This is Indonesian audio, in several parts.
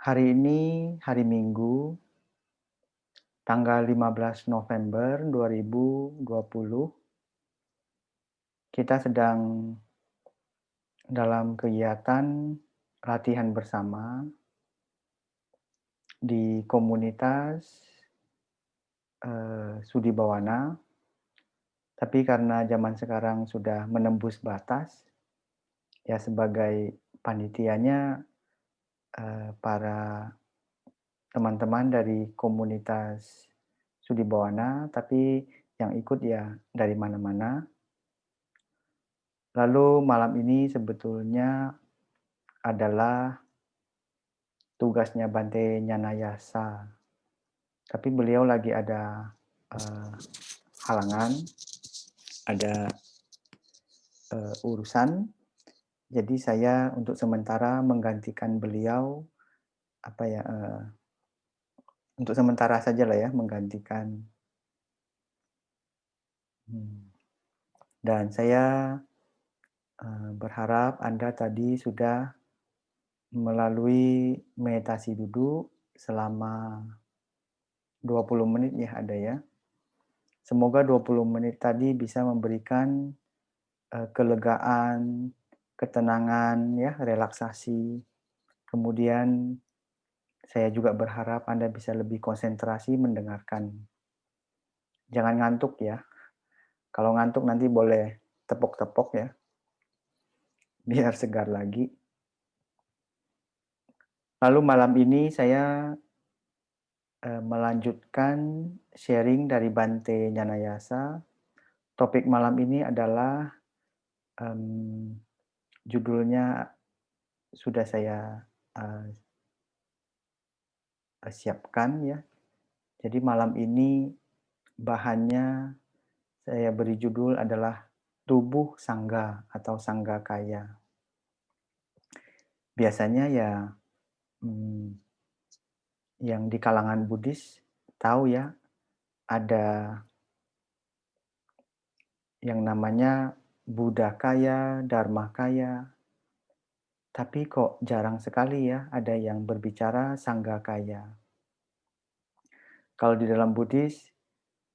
Hari ini hari Minggu, tanggal 15 November 2020. Kita sedang dalam kegiatan latihan bersama di komunitas, Sudi Bawana. Tapi karena zaman sekarang sudah menembus batas, ya sebagai panitianya, para teman-teman dari komunitas Sudi Bawana, tapi yang ikut ya dari mana-mana. Lalu malam ini sebetulnya adalah tugasnya Bante Nyanayasa, tapi beliau lagi ada, eee, halangan, ada, urusan, jadi saya untuk sementara menggantikan beliau, apa ya, untuk sementara sajalah ya menggantikan, dan saya, berharap Anda tadi sudah melalui meditasi duduk selama 20 menit ya ada ya. Semoga 20 menit tadi bisa memberikan kelegaan, ketenangan ya, relaksasi. Kemudian saya juga berharap Anda bisa lebih konsentrasi mendengarkan. Jangan ngantuk ya. Kalau ngantuk nanti boleh tepok-tepok ya, biar segar lagi. Lalu malam ini saya, melanjutkan sharing dari Bante Nyanayasa. Topik malam ini adalah, mmm, judulnya sudah saya, eee siapkan ya. Jadi malam ini bahannya saya beri judul adalah tubuh sangga atau sangga kaya. Biasanya ya, mmm, yang di kalangan Buddhis tahu ya, ada yang namanya Buddha kaya, Dharma kaya, tapi kok jarang sekali ya ada yang berbicara sangga kaya. Kalau di dalam Buddhis,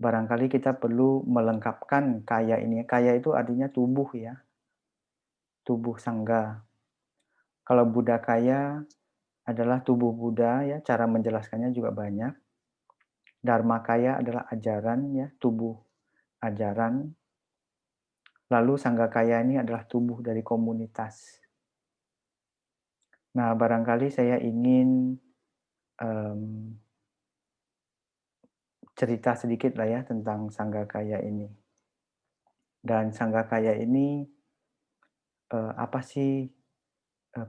barangkali kita perlu melengkapkan kaya ini. Kaya itu artinya tubuh ya, tubuh sangga. Kalau Buddha kaya adalah tubuh Buddha ya, cara menjelaskannya juga banyak. Dharma kaya adalah ajaran ya, tubuh ajaran. Lalu sangga kaya ini adalah tubuh dari komunitas. Nah, barangkali saya ingin, mmm, cerita sedikit lah ya tentang sangga kaya ini. Dan sangga kaya ini, apa sih,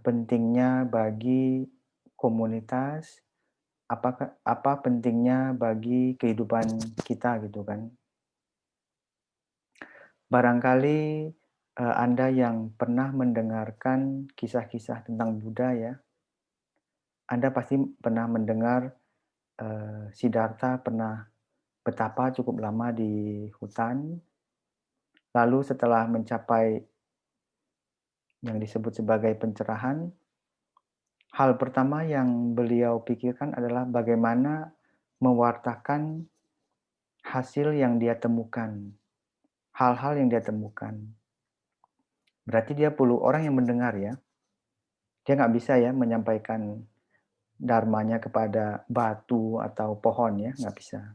pentingnya bagi komunitas, apa pentingnya bagi kehidupan kita gitu kan. Barangkali, Anda yang pernah mendengarkan kisah-kisah tentang Buddha ya, Anda pasti pernah mendengar, Siddhartha pernah betapa cukup lama di hutan, lalu setelah mencapai yang disebut sebagai pencerahan, hal pertama yang beliau pikirkan adalah bagaimana mewartakan hasil yang dia temukan, hal-hal yang dia temukan. Berarti dia perlu orang yang mendengar ya. Dia nggak bisa ya menyampaikan dharmanya kepada batu atau pohon ya, nggak bisa.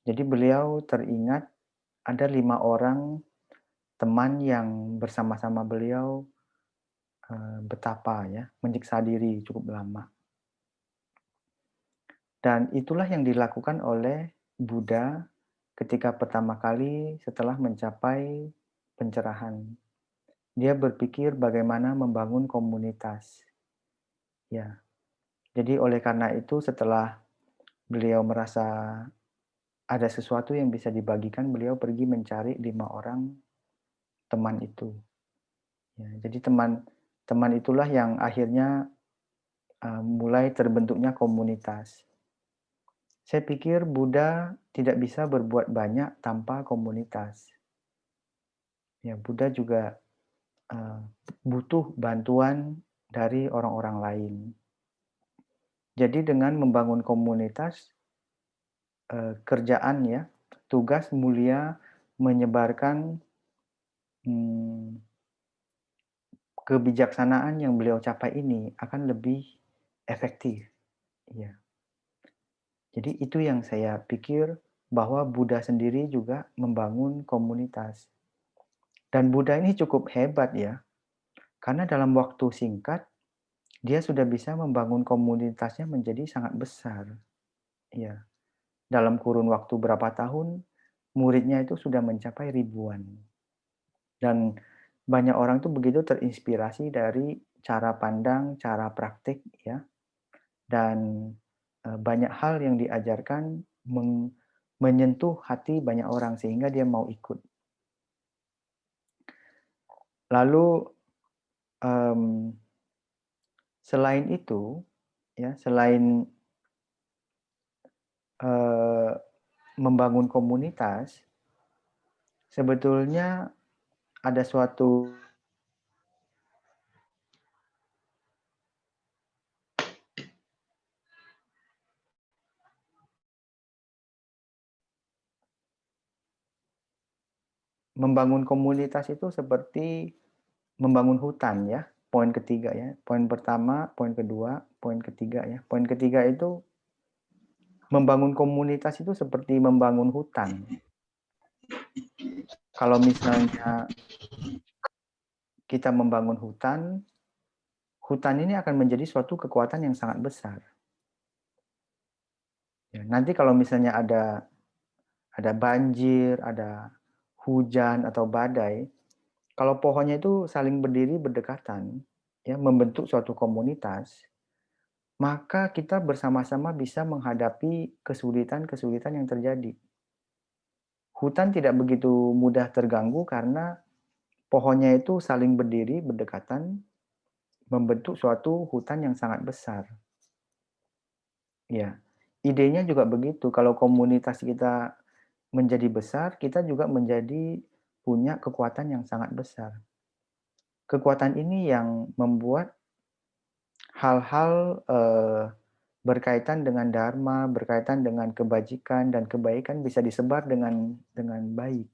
Jadi beliau teringat ada 5 orang teman yang bersama-sama beliau, betapa ya, menyiksa diri cukup lama. Dan itulah yang dilakukan oleh Buddha ketika pertama kali setelah mencapai pencerahan. Dia berpikir bagaimana membangun komunitas, ya. Jadi oleh karena itu setelah beliau merasa ada sesuatu yang bisa dibagikan, beliau pergi mencari 5 orang teman itu. Ya, jadi teman itulah yang akhirnya, mulai terbentuknya komunitas. Saya pikir Buddha tidak bisa berbuat banyak tanpa komunitas. Ya, Buddha juga, eee, butuh bantuan dari orang-orang lain. Jadi dengan membangun komunitas, kerjaan ya, tugas mulia menyebarkan, mmm, kebijaksanaan yang beliau capai ini akan lebih efektif. Iya. Jadi itu yang saya pikir bahwa Buddha sendiri juga membangun komunitas. Dan Buddha ini cukup hebat ya, karena dalam waktu singkat dia sudah bisa membangun komunitasnya menjadi sangat besar. Iya, dalam kurun waktu berapa tahun, muridnya itu sudah mencapai ribuan. Dan banyak orang tuh begitu terinspirasi dari cara pandang, cara praktik ya, dan, banyak hal yang diajarkan menyentuh hati banyak orang sehingga dia mau ikut. Lalu, mmm, selain itu ya, selain, eee, membangun komunitas, sebetulnya ada suatu membangun komunitas itu seperti membangun hutan ya, poin ketiga ya. Poin pertama, poin kedua, poin ketiga ya. Poin ketiga itu membangun komunitas itu seperti membangun hutan. Kalau misalnya kita membangun hutan, hutan ini akan menjadi suatu kekuatan yang sangat besar. Ya, nanti kalau misalnya ada banjir, ada hujan atau badai, kalau pohonnya itu saling berdiri berdekatan, ya membentuk suatu komunitas, maka kita bersama-sama bisa menghadapi kesulitan-kesulitan yang terjadi. Hutan tidak begitu mudah terganggu karena pohonnya itu saling berdiri berdekatan, membentuk suatu hutan yang sangat besar. Ya, idenya juga begitu. Kalau komunitas kita menjadi besar, kita juga menjadi punya kekuatan yang sangat besar. Kekuatan ini yang membuat hal-hal, berkaitan dengan dharma, berkaitan dengan kebajikan dan kebaikan bisa disebar dengan baik.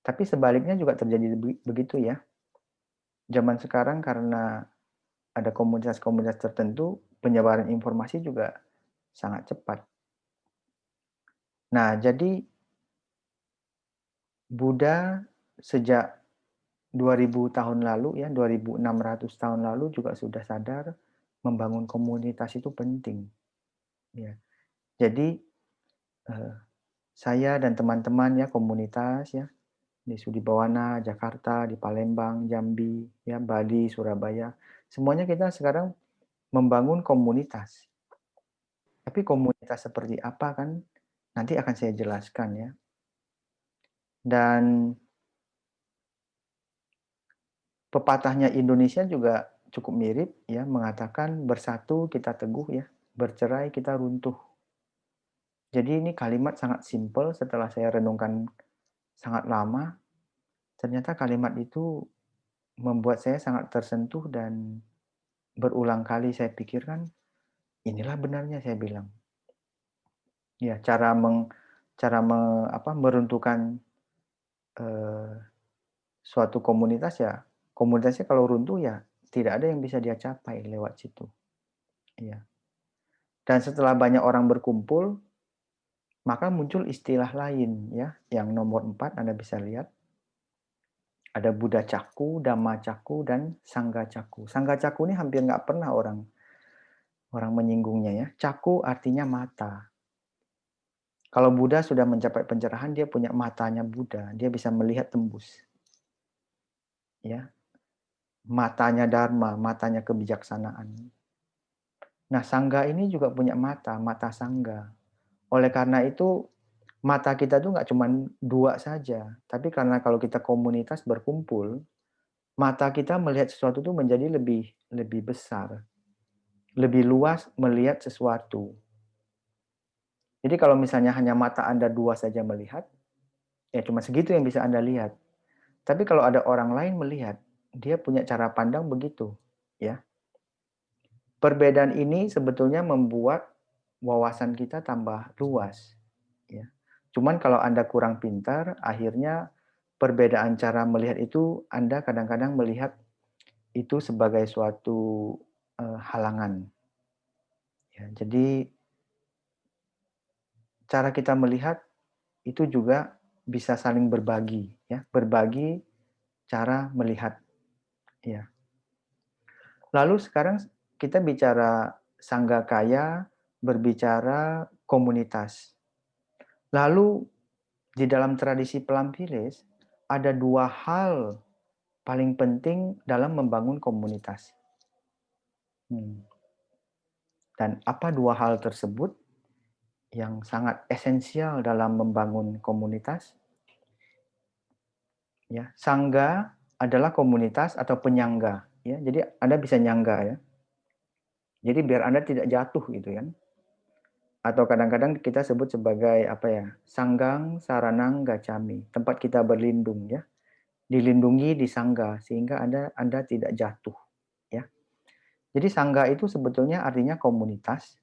Tapi sebaliknya juga terjadi begitu ya. Zaman sekarang karena ada komunitas-komunitas tertentu, penyebaran informasi juga sangat cepat. Nah, jadi Buddha sejak 2000 tahun lalu ya, 2600 tahun lalu juga sudah sadar membangun komunitas itu penting, ya. Jadi, eee, saya dan teman-teman ya komunitas ya, di Sudibawana, Jakarta, di Palembang, Jambi, ya, Bali, Surabaya, semuanya kita sekarang membangun komunitas. Tapi komunitas seperti apa kan nanti akan saya jelaskan ya. Dan pepatahnya Indonesia juga cukup mirip ya, mengatakan bersatu kita teguh ya, bercerai kita runtuh. Jadi ini kalimat sangat simpel setelah saya renungkan sangat lama, ternyata kalimat itu membuat saya sangat tersentuh dan berulang kali saya pikirkan, inilah benarnya saya bilang. Ya, cara meruntuhkan, eee, suatu komunitas ya, komunitasnya kalau runtuh ya tidak ada yang bisa dia capai lewat situ, iya. Dan setelah banyak orang berkumpul, maka muncul istilah lain ya, yang nomor 4 Anda bisa lihat, ada Buddha Caku, Dhamma Caku, dan Sangga Caku. Sangga Caku ini hampir nggak pernah orang orang menyinggungnya ya. Caku artinya mata. Kalau Buddha sudah mencapai pencerahan, dia punya matanya Buddha, dia bisa melihat tembus. Ya, matanya Dharma, matanya kebijaksanaan. Nah, Sangga ini juga punya mata, mata Sangga. Oleh karena itu, mata kita tuh nggak cuma dua saja, tapi karena kalau kita komunitas berkumpul, mata kita melihat sesuatu itu menjadi lebih lebih besar, lebih luas melihat sesuatu. Jadi kalau misalnya hanya mata Anda dua saja melihat, ya cuma segitu yang bisa Anda lihat. Tapi kalau ada orang lain melihat, dia punya cara pandang begitu, ya. perbedaan ini sebetulnya membuat wawasan kita tambah luas, ya. Cuman kalau Anda kurang pintar, akhirnya perbedaan cara melihat itu Anda kadang-kadang melihat itu sebagai suatu, halangan, ya. Jadi cara kita melihat itu juga bisa saling berbagi, ya, berbagi cara melihat, ya. Lalu sekarang kita bicara sanggakaya, berbicara komunitas. Lalu di dalam tradisi Pelampiris ada 2 hal paling penting dalam membangun komunitas. Hmm. Dan apa 2 hal tersebut yang sangat esensial dalam membangun komunitas? Ya, sangga adalah komunitas atau penyangga, ya. Jadi Anda bisa nyangga, ya. Jadi biar Anda tidak jatuh gitu kan. Atau kadang-kadang kita sebut sebagai apa ya, sanggang saranang gacami, tempat kita berlindung, ya. Dilindungi di sangga sehingga Anda tidak jatuh, ya. Jadi sangga itu sebetulnya artinya komunitas,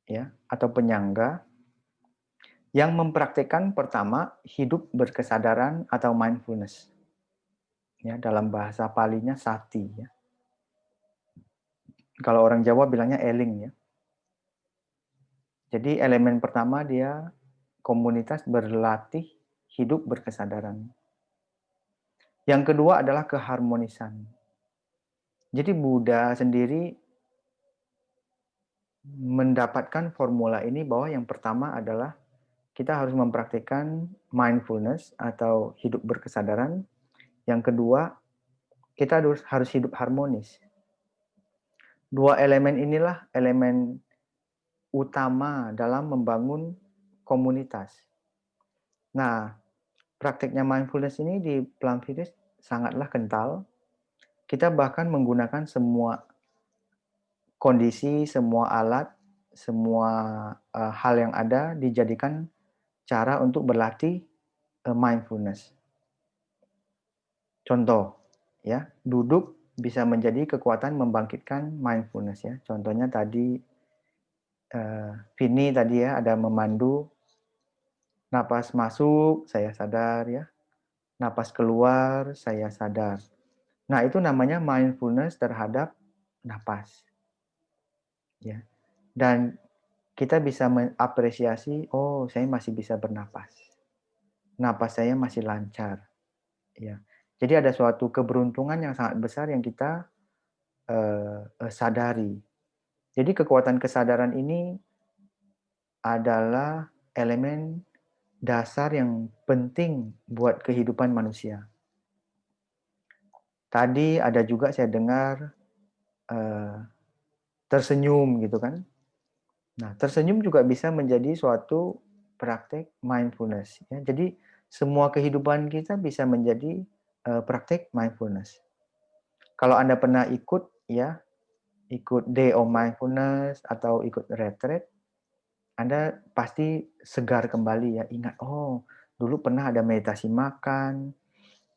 ya, atau penyangga yang mempraktikkan pertama hidup berkesadaran atau mindfulness. Ya, dalam bahasa Palinya sati, ya. Kalau orang Jawa bilangnya eling, ya. Jadi elemen pertama dia komunitas berlatih hidup berkesadaran. Yang kedua adalah keharmonisan. Jadi Buddha sendiri mendapatkan formula ini bahwa yang pertama adalah kita harus mempraktikkan mindfulness atau hidup berkesadaran. Yang kedua, kita harus hidup harmonis. Dua elemen inilah elemen utama dalam membangun komunitas. Nah, praktiknya mindfulness ini di Pelampiris sangatlah kental. Kita bahkan menggunakan semua kondisi, semua alat, semua hal yang ada dijadikan cara untuk berlatih mindfulness. Contoh, ya, duduk bisa menjadi kekuatan membangkitkan mindfulness, ya. Contohnya tadi Vini tadi ya ada memandu, napas masuk saya sadar, ya, napas keluar saya sadar. Nah, itu namanya mindfulness terhadap napas, ya. Dan kita bisa mengapresiasi, oh saya masih bisa bernapas. Napas saya masih lancar, ya. Jadi ada suatu keberuntungan yang sangat besar yang kita sadari. Jadi kekuatan kesadaran ini adalah elemen dasar yang penting buat kehidupan manusia. Tadi ada juga saya dengar tersenyum gitu kan. Nah, tersenyum juga bisa menjadi suatu praktek mindfulness, ya. Jadi semua kehidupan kita bisa menjadi praktek mindfulness. Kalau Anda pernah ikut, ya, ikut Day of Mindfulness atau ikut retreat, Anda pasti segar kembali, ya, ingat, oh dulu pernah ada meditasi makan,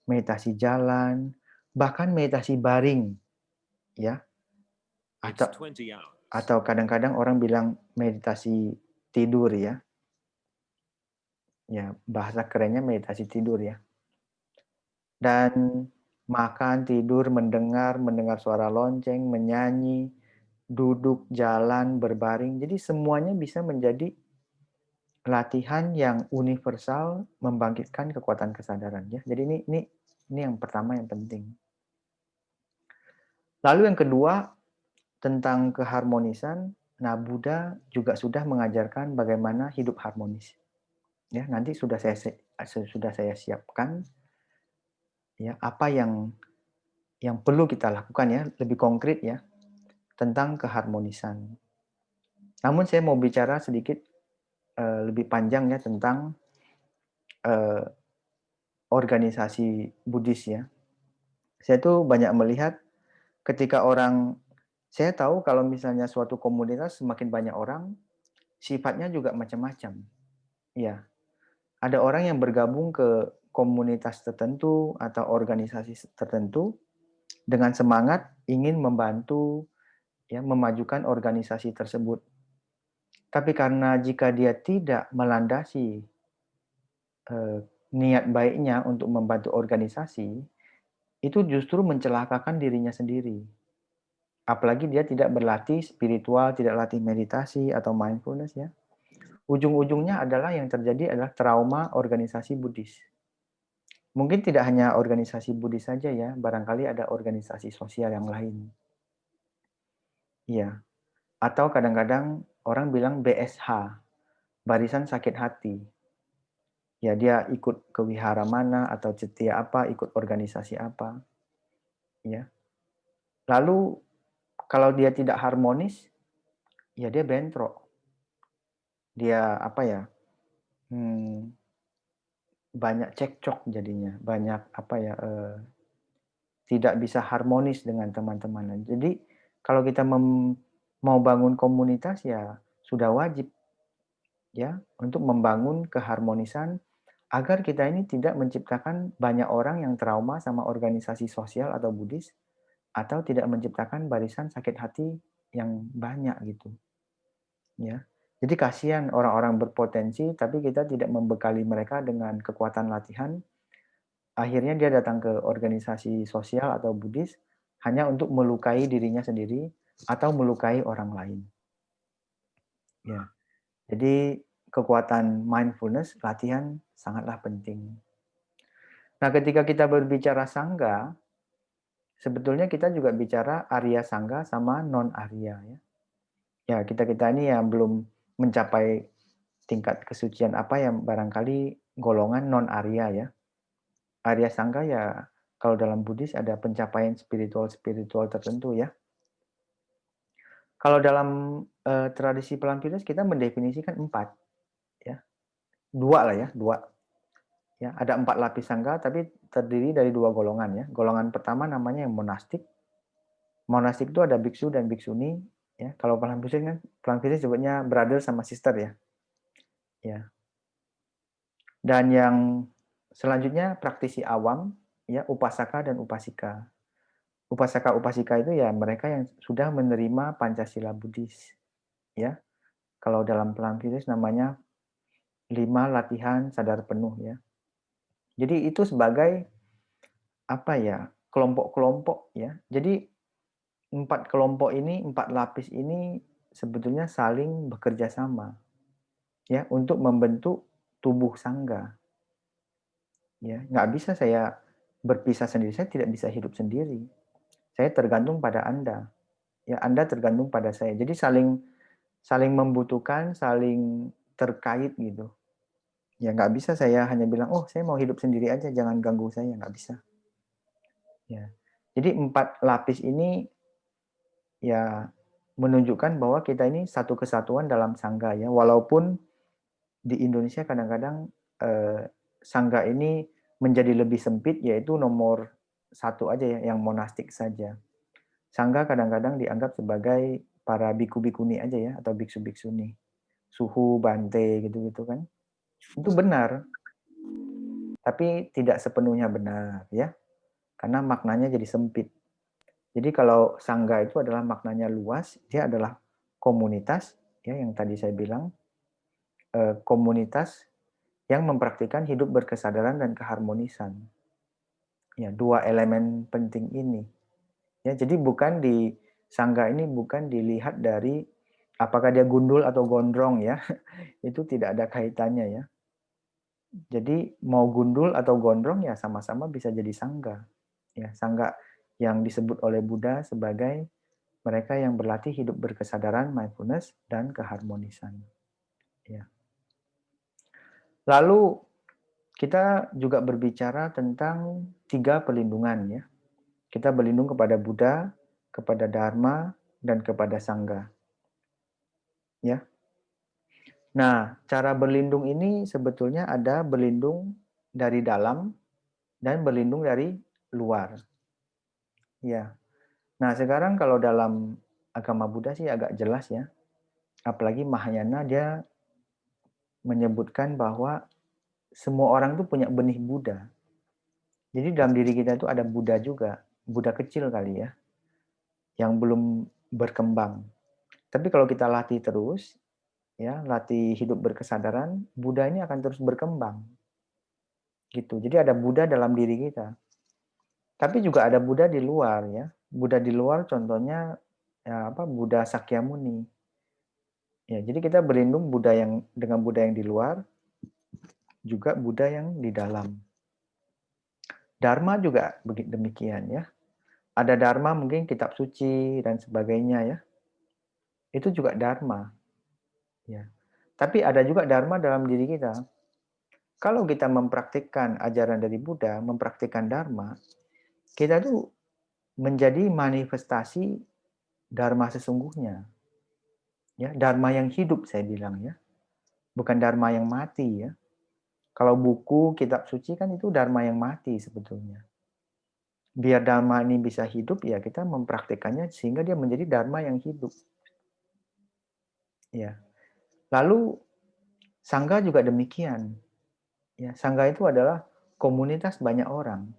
meditasi jalan, bahkan meditasi baring, ya. Atau kadang-kadang orang bilang meditasi tidur, ya. Ya, bahasa kerennya meditasi tidur, ya. Dan makan, tidur, mendengar suara lonceng, menyanyi, duduk, jalan, berbaring. Jadi semuanya bisa menjadi latihan yang universal membangkitkan kekuatan kesadaran, ya. Jadi ini yang pertama yang penting. Lalu yang kedua tentang keharmonisan. Nah, Buddha juga sudah mengajarkan bagaimana hidup harmonis. Ya, nanti sudah saya siapkan, ya, apa yang perlu kita lakukan, ya, lebih konkret, ya, tentang keharmonisan. Namun saya mau bicara sedikit lebih panjang, ya, tentang organisasi Buddhis, ya. Saya tuh banyak melihat ketika saya tahu kalau misalnya suatu komunitas semakin banyak orang, sifatnya juga macam-macam. Ya, ada orang yang bergabung ke komunitas tertentu atau organisasi tertentu dengan semangat ingin membantu, ya, memajukan organisasi tersebut. Tapi karena jika dia tidak melandasi niat baiknya untuk membantu organisasi, itu justru mencelakakan dirinya sendiri. Apalagi dia tidak berlatih spiritual, tidak latih meditasi atau mindfulness ya. Ujung-ujungnya adalah yang terjadi adalah trauma organisasi Buddhis. Mungkin tidak hanya organisasi Buddhis saja ya, barangkali ada organisasi sosial yang lain. Iya. Atau kadang-kadang orang bilang BSH, barisan sakit hati. Ya dia ikut ke wihara mana atau cetia apa, ikut organisasi apa. Ya. Lalu kalau dia tidak harmonis, ya dia bentrok. Dia apa ya? Banyak cekcok jadinya, banyak apa ya? Tidak bisa harmonis dengan teman-teman. Jadi kalau kita mau bangun komunitas ya sudah wajib ya untuk membangun keharmonisan agar kita ini tidak menciptakan banyak orang yang trauma sama organisasi sosial atau Buddhis atau tidak menciptakan barisan sakit hati yang banyak gitu ya. Jadi kasihan orang-orang berpotensi tapi kita tidak membekali mereka dengan kekuatan latihan. Akhirnya dia datang ke organisasi sosial atau Buddhis hanya untuk melukai dirinya sendiri atau melukai orang lain. Ya. Jadi kekuatan mindfulness latihan sangatlah penting. Nah, ketika kita berbicara sangga, sebetulnya kita juga bicara Arya Sangga sama non Arya ya. Ya, kita-kita ini yang belum mencapai tingkat kesucian apa yang barangkali golongan non Arya ya. Arya Sangga ya kalau dalam Buddhis ada pencapaian spiritual-spiritual tertentu ya. Kalau dalam tradisi Pelampiras kita mendefinisikan 4 ya. 2 lah ya, 2. Ya, ada 4 lapis sangga tapi terdiri dari 2 golongan ya. Golongan pertama namanya yang monastik. Monastik itu ada biksu dan biksuni ya. Kalau Pelampiras sebutnya brother sama sister ya. Ya. Dan yang selanjutnya praktisi awam ya, upasaka dan upasika. Upasaka-upasika itu ya mereka yang sudah menerima Pancasila Buddhis ya. Kalau dalam Pelampiras namanya 5 latihan sadar penuh ya. Jadi itu sebagai apa ya, kelompok-kelompok ya. Jadi 4 kelompok ini, 4 lapis ini sebetulnya saling bekerja sama ya untuk membentuk tubuh sangga. Ya, nggak bisa saya berpisah sendiri, saya tidak bisa hidup sendiri. Saya tergantung pada Anda. Ya, Anda tergantung pada saya. Jadi saling saling membutuhkan, saling terkait gitu. Ya nggak bisa saya hanya bilang, oh saya mau hidup sendiri aja, jangan ganggu saya, nggak bisa. Ya. Jadi 4 lapis ini ya menunjukkan bahwa kita ini satu kesatuan dalam sangga ya. Walaupun di Indonesia kadang-kadang sangga ini menjadi lebih sempit yaitu nomor 1 aja ya, yang monastik saja. Sangga kadang-kadang dianggap sebagai para biku-bikuni aja ya atau biksu-biksuni. Suhu, bante gitu-gitu kan. Itu benar, tapi tidak sepenuhnya benar ya. Karena maknanya jadi sempit. Jadi kalau sangga itu adalah maknanya luas, dia adalah komunitas ya yang tadi saya bilang komunitas yang mempraktikkan hidup berkesadaran dan keharmonisan. Ya, 2 elemen penting ini. Ya, jadi bukan di sangga ini bukan dilihat dari apakah dia gundul atau gondrong ya. Itu tidak ada kaitannya ya. Jadi mau gundul atau gondrong ya sama-sama bisa jadi sangga. Ya, sangga yang disebut oleh Buddha sebagai mereka yang berlatih hidup berkesadaran, mindfulness, dan keharmonisan. Ya. Lalu kita juga berbicara tentang 3 perlindungan ya. Kita berlindung kepada Buddha, kepada Dharma, dan kepada Sangha. Ya. Nah, cara berlindung ini sebetulnya ada berlindung dari dalam dan berlindung dari luar. Ya. Nah, sekarang kalau dalam agama Buddha sih agak jelas ya. Apalagi Mahayana dia menyebutkan bahwa semua orang tuh punya benih Buddha. Jadi dalam diri kita itu ada Buddha juga, Buddha kecil kali ya, yang belum berkembang. Tapi kalau kita latih terus, ya, latih hidup berkesadaran, Buddha ini akan terus berkembang, gitu. Jadi ada Buddha dalam diri kita. Tapi juga ada Buddha di luar, ya. Buddha di luar contohnya ya apa? Buddha Sakyamuni. Ya, jadi kita berlindung dengan Buddha yang di luar, juga Buddha yang di dalam. Dharma juga demikian ya. Ada Dharma mungkin kitab suci dan sebagainya ya. Itu juga Dharma. Ya. Tapi ada juga Dharma dalam diri kita. Kalau kita mempraktikkan ajaran dari Buddha, mempraktikkan Dharma, kita tuh menjadi manifestasi Dharma sesungguhnya. Ya, Dharma yang hidup saya bilang ya. Bukan Dharma yang mati ya. Kalau buku, kitab suci kan itu Dharma yang mati sebetulnya. Biar Dharma ini bisa hidup, ya kita mempraktikannya sehingga dia menjadi Dharma yang hidup. Ya. Lalu Sangha juga demikian. Ya, Sangha itu adalah komunitas banyak orang.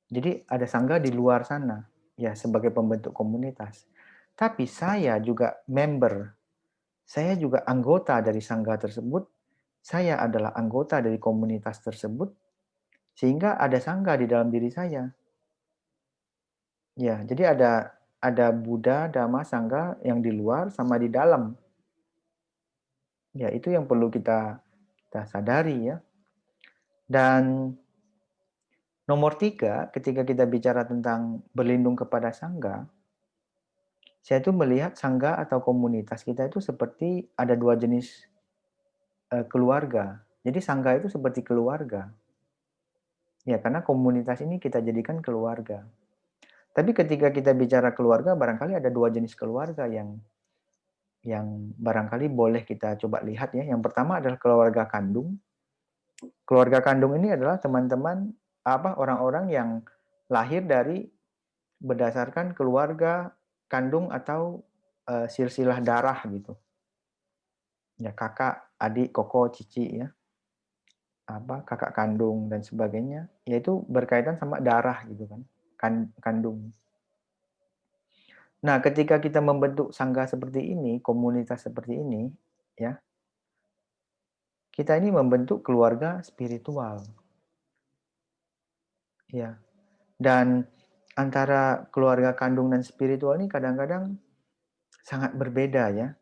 Jadi ada Sangha di luar sana, ya sebagai pembentuk komunitas. Tapi saya juga member, saya juga anggota dari Sangha tersebut, saya adalah anggota dari komunitas tersebut, sehingga ada Sangha di dalam diri saya. Ya, jadi ada Buddha, Dhamma, Sangha yang di luar sama di dalam. Ya, itu yang perlu kita sadari ya. Dan nomor 3, ketika kita bicara tentang berlindung kepada Sangha, saya itu melihat Sangha atau komunitas kita itu seperti ada 2 jenis keluarga. Jadi Sangha itu seperti keluarga. Ya, karena komunitas ini kita jadikan keluarga. Tapi ketika kita bicara keluarga, barangkali ada 2 jenis keluarga yang barangkali boleh kita coba lihat ya. Yang pertama adalah keluarga kandung. Keluarga kandung ini adalah teman-teman orang-orang yang lahir dari berdasarkan keluarga kandung atau silsilah darah gitu. Ya, kakak, adik, koko, cici ya. Kakak kandung dan sebagainya, yaitu berkaitan sama darah gitu kan. Kandung. Nah, ketika kita membentuk sangga seperti ini, komunitas seperti ini, ya, kita ini membentuk keluarga spiritual. Ya. Dan antara keluarga kandung dan spiritual ini kadang-kadang sangat berbeda ya.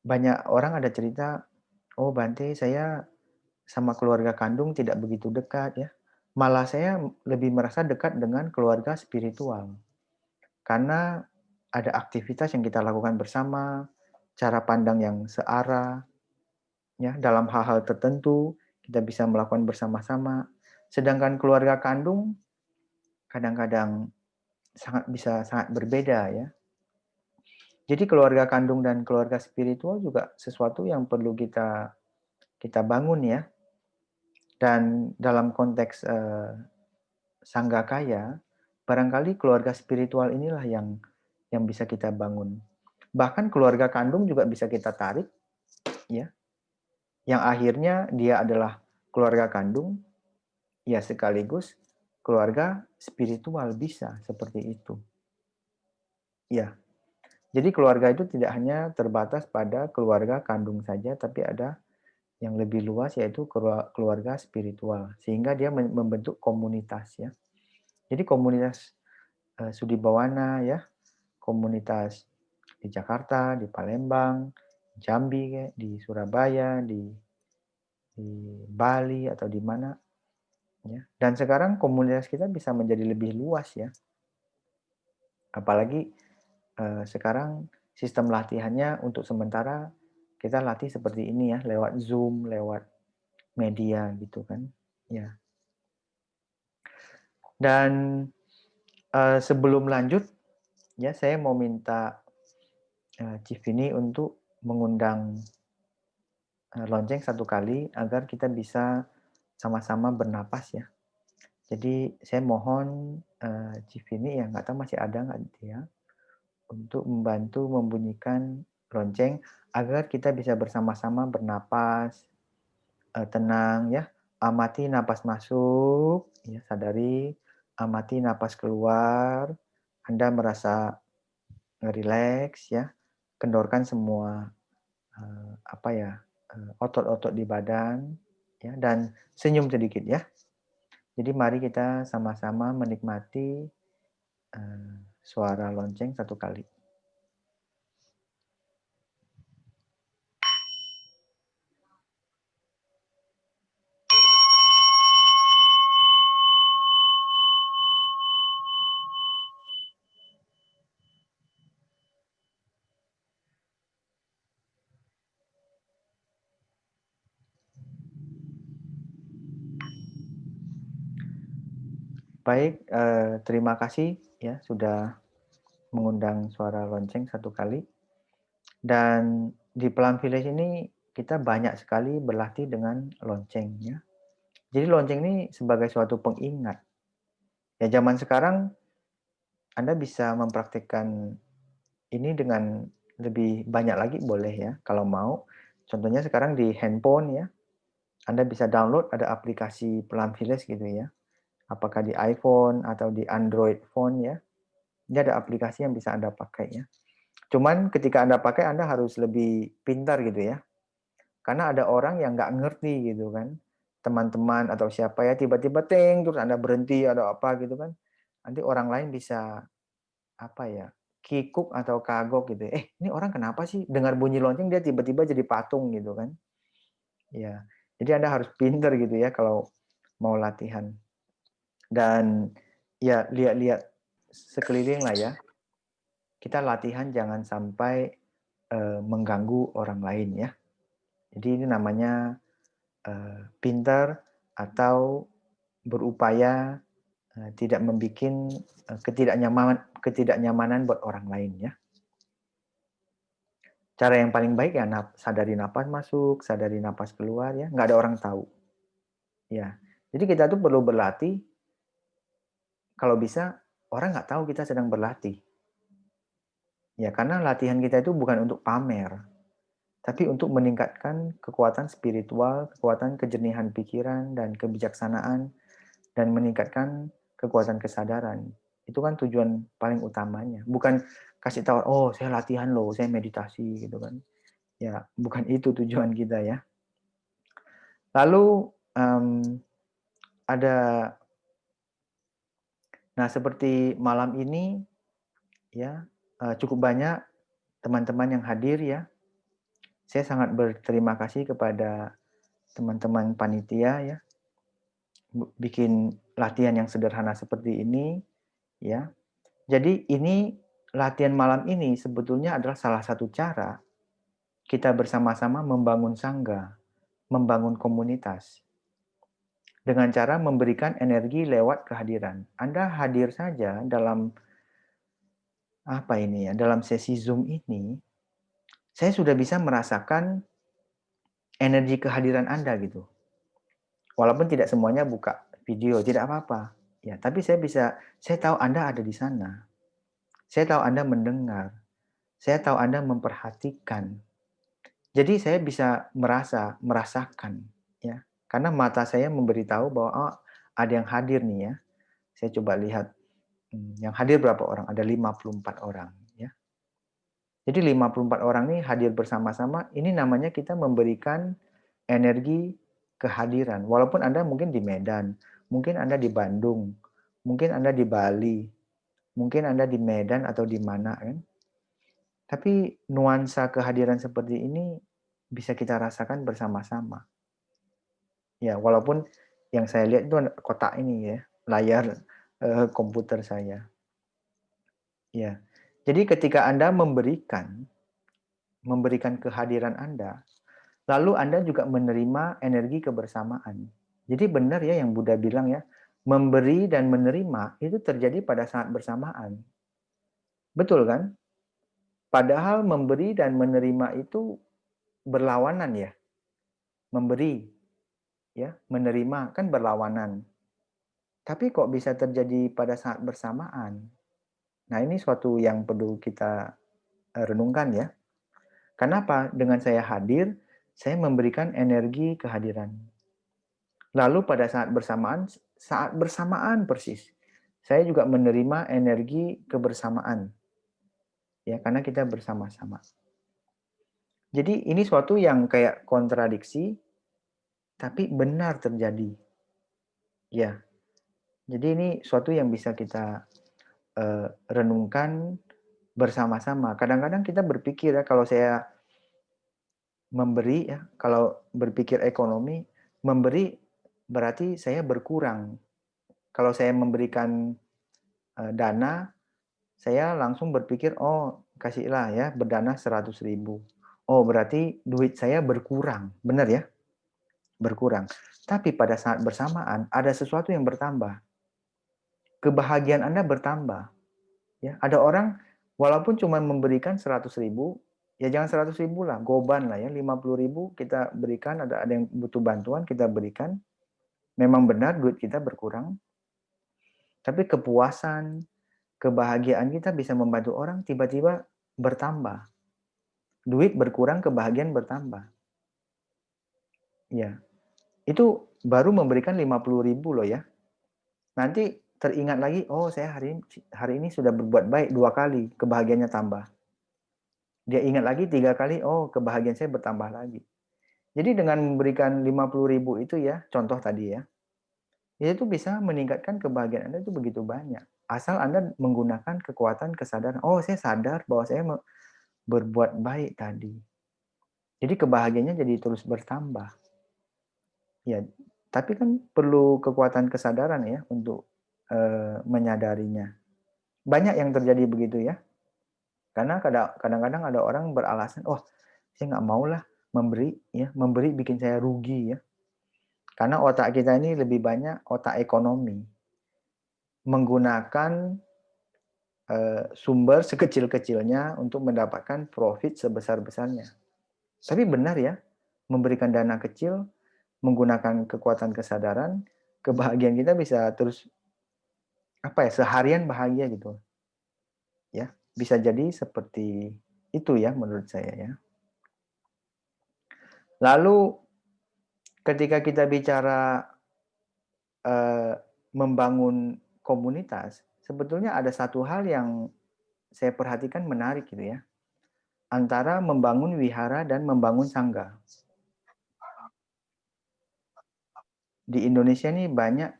Banyak orang ada cerita, "Oh, Bante, saya sama keluarga kandung tidak begitu dekat ya. Malah saya lebih merasa dekat dengan keluarga spiritual." Karena ada aktivitas yang kita lakukan bersama, cara pandang yang searah, ya, dalam hal-hal tertentu kita bisa melakukan bersama-sama. Sedangkan keluarga kandung kadang-kadang bisa sangat berbeda ya. Jadi keluarga kandung dan keluarga spiritual juga sesuatu yang perlu kita bangun ya. Dan dalam konteks sanggakaya, barangkali keluarga spiritual inilah yang bisa kita bangun. Bahkan keluarga kandung juga bisa kita tarik ya. Yang akhirnya dia adalah keluarga kandung, ya sekaligus keluarga spiritual bisa seperti itu. Ya. Jadi keluarga itu tidak hanya terbatas pada keluarga kandung saja, tapi ada yang lebih luas yaitu keluarga spiritual. Sehingga dia membentuk komunitas ya. Jadi komunitas Sudibawana ya, komunitas di Jakarta, di Palembang, Jambi, di Surabaya, di Bali atau di mana ya. Dan sekarang komunitas kita bisa menjadi lebih luas ya. Apalagi sekarang sistem latihannya untuk sementara kita latih seperti ini ya, lewat Zoom, lewat media gitu kan. Ya. Dan sebelum lanjut ya saya mau minta Chief ini untuk mengundang lonceng satu kali agar kita bisa sama-sama bernapas ya. Jadi saya mohon Chief ini yang nggak tahu masih ada nggak dia untuk membantu membunyikan lonceng agar kita bisa bersama-sama bernapas tenang ya. Amati napas masuk, ya sadari. Amati napas keluar. Anda merasa rileks ya, kendorkan semua otot-otot di badan ya, dan senyum sedikit ya. Jadi mari kita sama-sama menikmati suara lonceng satu kali. Baik, terima kasih ya sudah mengundang suara lonceng satu kali. Dan di Plum Village ini kita banyak sekali berlatih dengan lonceng ya. Jadi lonceng ini sebagai suatu pengingat. Ya zaman sekarang Anda bisa mempraktikkan ini dengan lebih banyak lagi boleh ya kalau mau. Contohnya sekarang di handphone ya, Anda bisa download ada aplikasi Plum Village gitu ya. Apakah di iPhone atau di Android phone ya. Ini ada aplikasi yang bisa Anda pakai ya. Cuman ketika Anda pakai Anda harus lebih pintar gitu ya. Karena ada orang yang nggak ngerti gitu kan. Teman-teman atau siapa ya tiba-tiba ting terus Anda berhenti atau apa gitu kan. Nanti orang lain bisa apa ya, kikuk atau kagok gitu. Ini orang kenapa sih dengar bunyi lonceng dia tiba-tiba jadi patung gitu kan. Ya. Jadi Anda harus pintar gitu ya kalau mau latihan. Dan ya lihat-lihat sekeliling lah ya. Kita latihan jangan sampai mengganggu orang lain ya. Jadi ini namanya pintar atau berupaya tidak membuat ketidaknyamanan buat orang lain ya. Cara yang paling baik ya sadari napas masuk, sadari napas keluar ya, nggak ada orang tahu. Ya, jadi kita tuh perlu berlatih. Kalau bisa orang nggak tahu kita sedang berlatih. Ya, karena latihan kita itu bukan untuk pamer, tapi untuk meningkatkan kekuatan spiritual, kekuatan kejernihan pikiran dan kebijaksanaan, dan meningkatkan kekuatan kesadaran. Itu kan tujuan paling utamanya. Bukan kasih tahu, oh saya latihan loh, saya meditasi gitu kan. Ya, bukan itu tujuan kita ya. Lalu nah seperti malam ini ya cukup banyak teman-teman yang hadir ya. Saya sangat berterima kasih kepada teman-teman panitia ya, bikin latihan yang sederhana seperti ini ya. Jadi ini latihan malam ini sebetulnya adalah salah satu cara kita bersama-sama membangun sangga, membangun komunitas dengan cara memberikan energi lewat kehadiran. Anda hadir saja dalam sesi Zoom ini, saya sudah bisa merasakan energi kehadiran Anda gitu. Walaupun tidak semuanya buka video, tidak apa-apa. Ya, tapi saya tahu Anda ada di sana. Saya tahu Anda mendengar. Saya tahu Anda memperhatikan. Jadi saya bisa merasakan ya. Karena mata saya memberitahu bahwa ada yang hadir nih ya. Saya coba lihat yang hadir berapa orang? Ada 54 orang ya. Jadi 54 orang ini hadir bersama-sama, ini namanya kita memberikan energi kehadiran. Walaupun Anda mungkin di Medan, mungkin Anda di Bandung, mungkin Anda di Bali, mungkin Anda di Medan atau di mana kan. Tapi nuansa kehadiran seperti ini bisa kita rasakan bersama-sama. Ya, walaupun yang saya lihat itu kotak ini ya, layar komputer saya. Ya. Jadi ketika Anda memberikan kehadiran Anda, lalu Anda juga menerima energi kebersamaan. Jadi benar ya yang Buddha bilang ya, memberi dan menerima itu terjadi pada saat bersamaan. Betul kan? Padahal memberi dan menerima itu berlawanan ya. Memberi ya, menerima kan berlawanan. Tapi kok bisa terjadi pada saat bersamaan? Nah, ini suatu yang perlu kita renungkan ya. Kenapa? Dengan saya hadir, saya memberikan energi kehadiran. Lalu pada saat bersamaan persis, saya juga menerima energi kebersamaan. ya, karena kita bersama-sama. Jadi ini suatu yang kayak kontradiksi, tapi benar terjadi. Ya, jadi ini suatu yang bisa kita renungkan bersama-sama. Kadang-kadang kita berpikir ya, kalau saya memberi ya, kalau berpikir ekonomi, memberi berarti saya berkurang. Kalau saya memberikan dana, saya langsung berpikir, oh kasihlah ya berdana 100.000. Oh berarti duit saya berkurang, benar ya? Berkurang. Tapi pada saat bersamaan ada sesuatu yang bertambah. Kebahagiaan Anda bertambah. Ya, ada orang walaupun cuma memberikan 100.000, ya jangan 100.000 lah, goban lah ya, 50.000 kita berikan, ada yang butuh bantuan kita berikan. Memang benar duit kita berkurang, tapi kepuasan, kebahagiaan kita bisa membantu orang tiba-tiba bertambah. Duit berkurang, kebahagiaan bertambah. Ya, itu baru memberikan 50.000 loh ya. Nanti teringat lagi, oh saya hari ini sudah berbuat baik 2 kali, kebahagiaannya tambah. Dia ingat lagi 3 kali, oh kebahagiaan saya bertambah lagi. Jadi dengan memberikan 50.000 itu ya, contoh tadi ya, itu bisa meningkatkan kebahagiaan Anda itu begitu banyak. Asal Anda menggunakan kekuatan kesadaran, oh saya sadar bahwa saya berbuat baik tadi. Jadi kebahagiaannya jadi terus bertambah. Ya, tapi kan perlu kekuatan kesadaran ya untuk menyadarinya. Banyak yang terjadi begitu ya. Karena kadang-kadang ada orang beralasan, oh saya nggak mau lah memberi, ya memberi bikin saya rugi ya. Karena otak kita ini lebih banyak otak ekonomi, menggunakan sumber sekecil-kecilnya untuk mendapatkan profit sebesar-besarnya. Tapi benar ya, memberikan dana kecil, menggunakan kekuatan kesadaran, kebahagiaan kita bisa terus seharian bahagia gitu. Ya, bisa jadi seperti itu ya menurut saya ya. Lalu ketika kita bicara membangun komunitas, sebetulnya ada satu hal yang saya perhatikan menarik gitu ya. Antara membangun wihara dan membangun sangga. Di Indonesia ini banyak,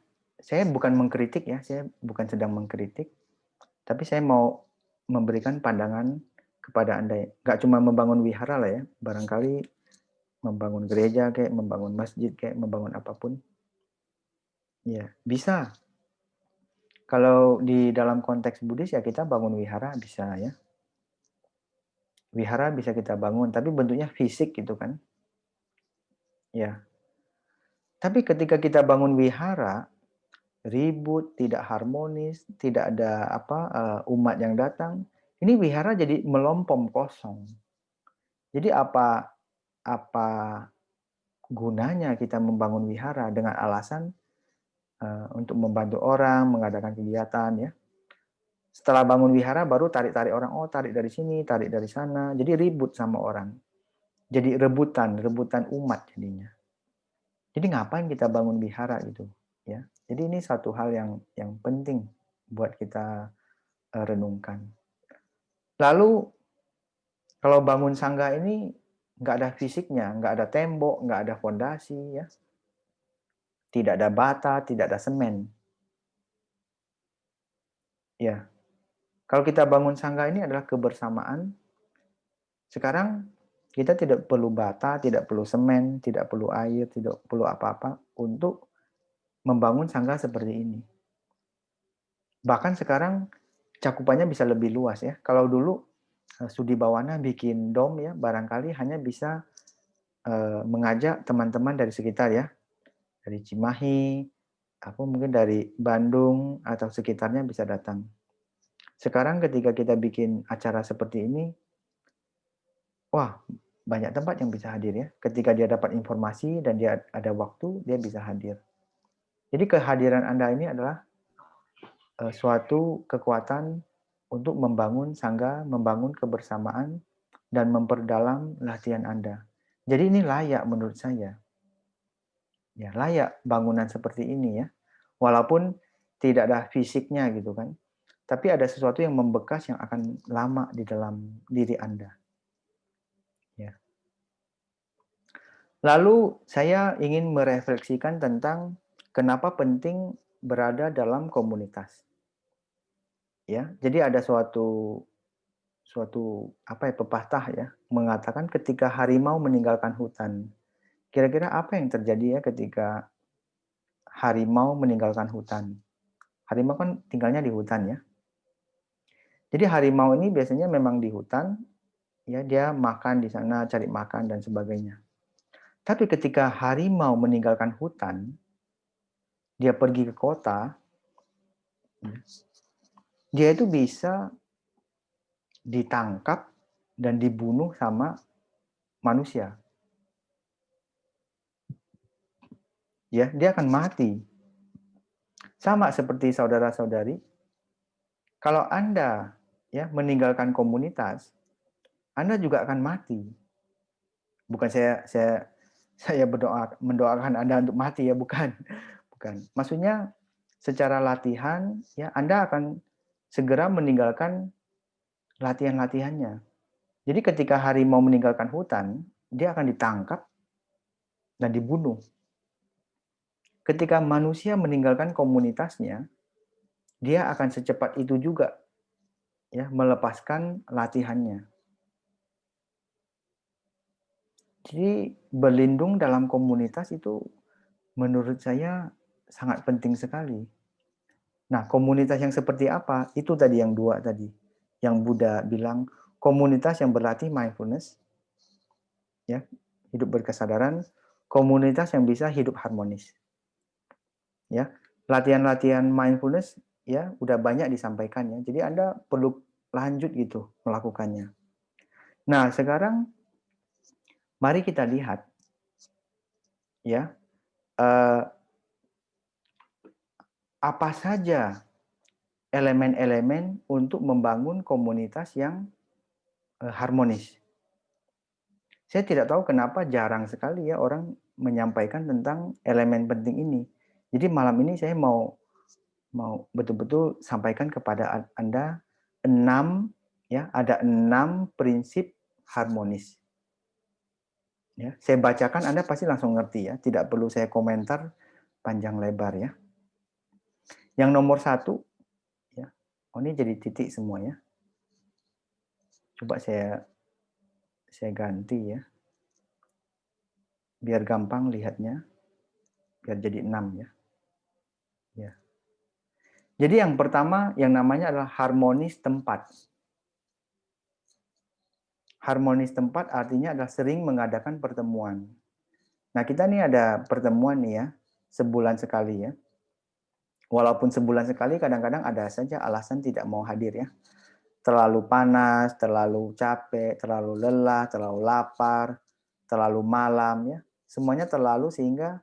saya bukan mengkritik ya, saya bukan sedang mengkritik, tapi saya mau memberikan pandangan kepada Anda. Nggak cuma membangun wihara lah ya, barangkali membangun gereja kayak, membangun masjid kayak, membangun apapun. Ya, bisa. Kalau di dalam konteks Buddhis ya kita bangun wihara bisa ya. Wihara bisa kita bangun, tapi bentuknya fisik gitu kan. Ya. Tapi ketika kita bangun wihara, ribut, tidak harmonis, tidak ada umat yang datang, ini wihara jadi melompom kosong. Jadi apa gunanya kita membangun wihara dengan alasan untuk membantu orang, mengadakan kegiatan ya. Setelah bangun wihara baru tarik-tarik orang, oh tarik dari sini, tarik dari sana, jadi ribut sama orang. Jadi rebutan umat jadinya. Jadi ngapain kita bangun wihara gitu ya. Jadi ini satu hal yang penting buat kita renungkan. Lalu kalau bangun sangga ini nggak ada fisiknya, nggak ada tembok, nggak ada fondasi ya. Tidak ada bata, tidak ada semen. Ya. Kalau kita bangun sangga ini adalah kebersamaan. Sekarang kita tidak perlu bata, tidak perlu semen, tidak perlu air, tidak perlu apa-apa untuk membangun sangga seperti ini. Bahkan sekarang cakupannya bisa lebih luas ya. Kalau dulu Studi Bawana bikin dom ya, barangkali hanya bisa mengajak teman-teman dari sekitar ya, dari Cimahi, mungkin dari Bandung atau sekitarnya bisa datang. Sekarang ketika kita bikin acara seperti ini, wah banyak tempat yang bisa hadir ya. Ketika dia dapat informasi dan dia ada waktu, dia bisa hadir. Jadi kehadiran Anda ini adalah suatu kekuatan untuk membangun sangga, membangun kebersamaan, dan memperdalam latihan Anda. Jadi ini layak menurut saya. Ya, layak bangunan seperti ini ya. Walaupun tidak ada fisiknya gitu kan. tapi ada sesuatu yang membekas yang akan lama di dalam diri Anda. Ya. Lalu saya ingin merefleksikan tentang kenapa penting berada dalam komunitas. Ya, jadi ada suatu suatu apa ya pepatah ya mengatakan ketika harimau meninggalkan hutan. Kira-kira apa yang terjadi ya ketika harimau meninggalkan hutan? Harimau kan tinggalnya di hutan ya. Jadi harimau ini biasanya memang di hutan, ya dia makan di sana, cari makan dan sebagainya. Tapi ketika harimau meninggalkan hutan, dia pergi ke kota, dia itu bisa ditangkap dan dibunuh sama manusia. Ya, dia akan mati. Sama seperti saudara-saudari, kalau Anda ya meninggalkan komunitas, Anda juga akan mati. Bukan saya mendoakan Anda untuk mati ya, bukan. Bukan. Maksudnya secara latihan ya Anda akan segera meninggalkan latihan-latihannya. Jadi ketika harimau meninggalkan hutan, dia akan ditangkap dan dibunuh. Ketika manusia meninggalkan komunitasnya, dia akan secepat itu juga ya melepaskan latihannya. Jadi berlindung dalam komunitas itu menurut saya sangat penting sekali. Nah, komunitas yang seperti apa? Itu tadi yang dua tadi. Yang Buddha bilang komunitas yang berlatih mindfulness, ya, hidup berkesadaran, komunitas yang bisa hidup harmonis. Ya, latihan-latihan mindfulness ya udah banyak disampaikan ya. Jadi Anda perlu lanjut gitu melakukannya. Nah, sekarang mari kita lihat ya apa saja elemen-elemen untuk membangun komunitas yang harmonis. Saya tidak tahu kenapa jarang sekali ya orang menyampaikan tentang elemen penting ini. Jadi malam ini saya mau betul-betul sampaikan kepada Anda 6 ya, ada 6 prinsip harmonis. Ya, saya bacakan Anda pasti langsung ngerti ya, tidak perlu saya komentar panjang lebar ya. Yang nomor 1 ya. Oh ini jadi titik semua ya. Coba saya ganti ya. Biar gampang lihatnya. Biar jadi 6 ya. Ya. Jadi yang pertama yang namanya adalah harmonis tempat. Harmonis tempat artinya adalah sering mengadakan pertemuan. Nah, kita nih ada pertemuan nih ya, sebulan sekali ya. Walaupun sebulan sekali kadang-kadang ada saja alasan tidak mau hadir ya. Terlalu panas, terlalu capek, terlalu lelah, terlalu lapar, terlalu malam ya. Semuanya terlalu sehingga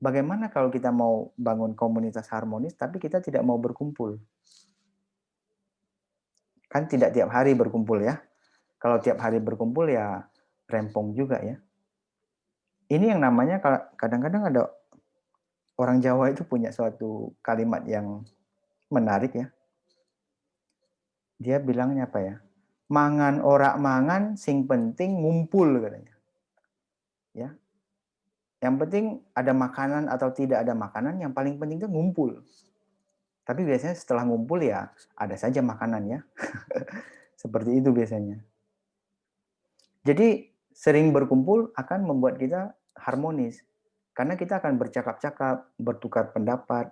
bagaimana kalau kita mau bangun komunitas harmonis tapi kita tidak mau berkumpul? Kan tidak tiap hari berkumpul ya. Kalau tiap hari berkumpul ya rempong juga ya. Ini yang namanya kadang-kadang ada orang Jawa itu punya suatu kalimat yang menarik ya. Dia bilangnya apa ya? Mangan ora mangan sing penting ngumpul katanya. Ya. Yang penting ada makanan atau tidak ada makanan, yang paling penting itu ngumpul. Tapi biasanya setelah ngumpul ya ada saja makanan ya. Seperti itu biasanya. Jadi sering berkumpul akan membuat kita harmonis. Karena kita akan bercakap-cakap, bertukar pendapat,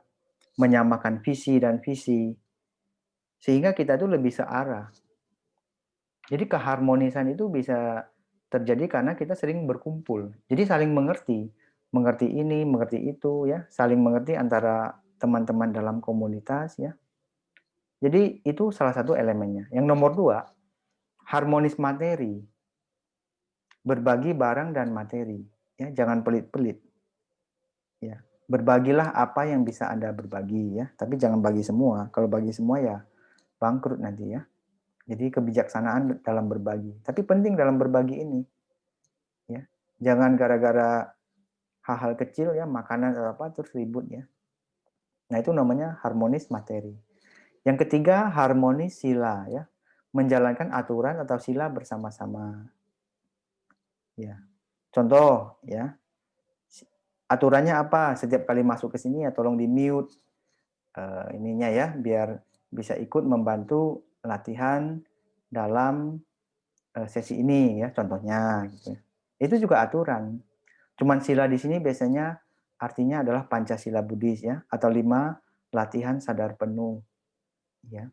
menyamakan visi dan visi. Sehingga kita tuh lebih searah. Jadi keharmonisan itu bisa terjadi karena kita sering berkumpul. Jadi saling mengerti. Mengerti ini, mengerti itu ya, saling mengerti antara teman-teman dalam komunitas ya. Jadi itu salah satu elemennya. Yang nomor 2, harmonis materi. Berbagi barang dan materi. Ya, jangan pelit-pelit. Ya, berbagilah apa yang bisa Anda berbagi ya, tapi jangan bagi semua. Kalau bagi semua ya bangkrut nanti ya. Jadi kebijaksanaan dalam berbagi. Tapi penting dalam berbagi ini. Ya. Jangan gara-gara hal-hal kecil ya, makanan atau apa terus ribut ya. Nah, itu namanya harmonis materi. Yang ketiga, harmonis sila ya. Menjalankan aturan atau sila bersama-sama. Ya. Contoh ya. Aturannya apa? Setiap kali masuk ke sini ya tolong di-mute ininya ya biar bisa ikut membantu latihan dalam sesi ini ya contohnya gitu. Itu juga aturan. Cuman sila di sini biasanya artinya adalah Pancasila Buddhis ya atau 5 latihan sadar penuh ya.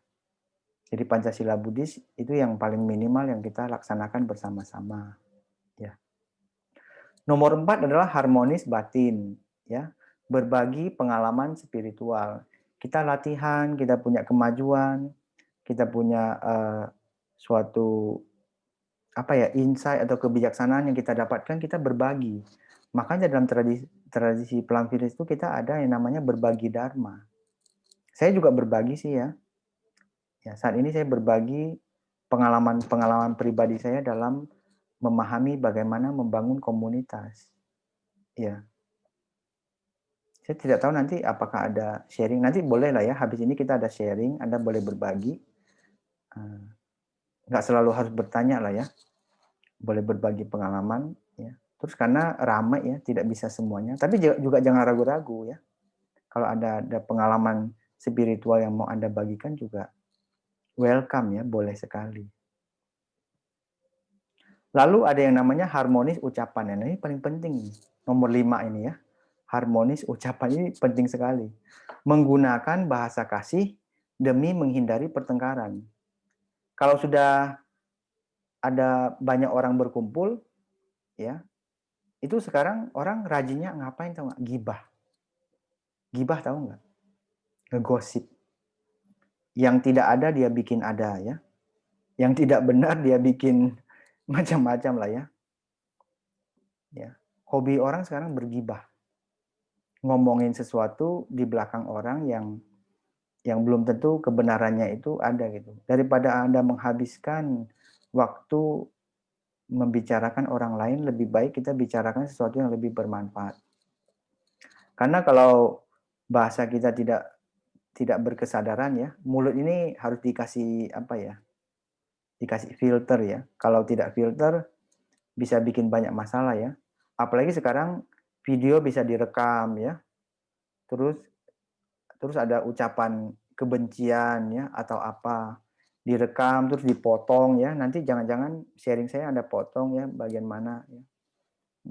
Jadi Pancasila Buddhis itu yang paling minimal yang kita laksanakan bersama-sama ya. Nomor 4 adalah harmonis batin ya. Berbagi pengalaman spiritual. Kita latihan, kita punya kemajuan, kita punya suatu apa ya insight atau kebijaksanaan yang kita dapatkan kita berbagi. Makanya dalam tradisi Pelampiris itu kita ada yang namanya berbagi dharma. Saya juga berbagi sih ya. Ya, saat ini saya berbagi pengalaman-pengalaman pribadi saya dalam memahami bagaimana membangun komunitas. Ya. Saya tidak tahu nanti apakah ada sharing. Nanti boleh lah ya, habis ini kita ada sharing, Anda boleh berbagi. Nggak selalu harus bertanya lah ya. Boleh berbagi pengalaman ya. Terus karena ramai ya, tidak bisa semuanya. Tapi juga jangan ragu-ragu ya. Kalau ada pengalaman spiritual yang mau Anda bagikan juga welcome ya, boleh sekali. Lalu ada yang namanya harmonis ucapan. Nah, ini paling penting nih. Nomor 5 ini ya. Harmonis ucapan ini penting sekali. Menggunakan bahasa kasih demi menghindari pertengkaran. Kalau sudah ada banyak orang berkumpul ya, itu sekarang orang rajinnya ngapain tahu nggak? Gibah. Gibah tahu nggak? Ngegosip. Yang tidak ada dia bikin ada ya. Yang tidak benar dia bikin macam-macam lah ya. Ya. Hobi orang sekarang bergibah. Ngomongin sesuatu di belakang orang yang belum tentu kebenarannya itu ada gitu. Daripada Anda menghabiskan waktu membicarakan orang lain, lebih baik kita bicarakan sesuatu yang lebih bermanfaat. Karena kalau bahasa kita tidak berkesadaran ya, mulut ini harus dikasih apa ya? Dikasih filter ya. Kalau tidak filter bisa bikin banyak masalah ya. Apalagi sekarang video bisa direkam ya. Terus terus ada ucapan kebencian ya atau apa direkam terus dipotong ya. Nanti jangan-jangan sharing saya Anda potong ya bagian mana ya.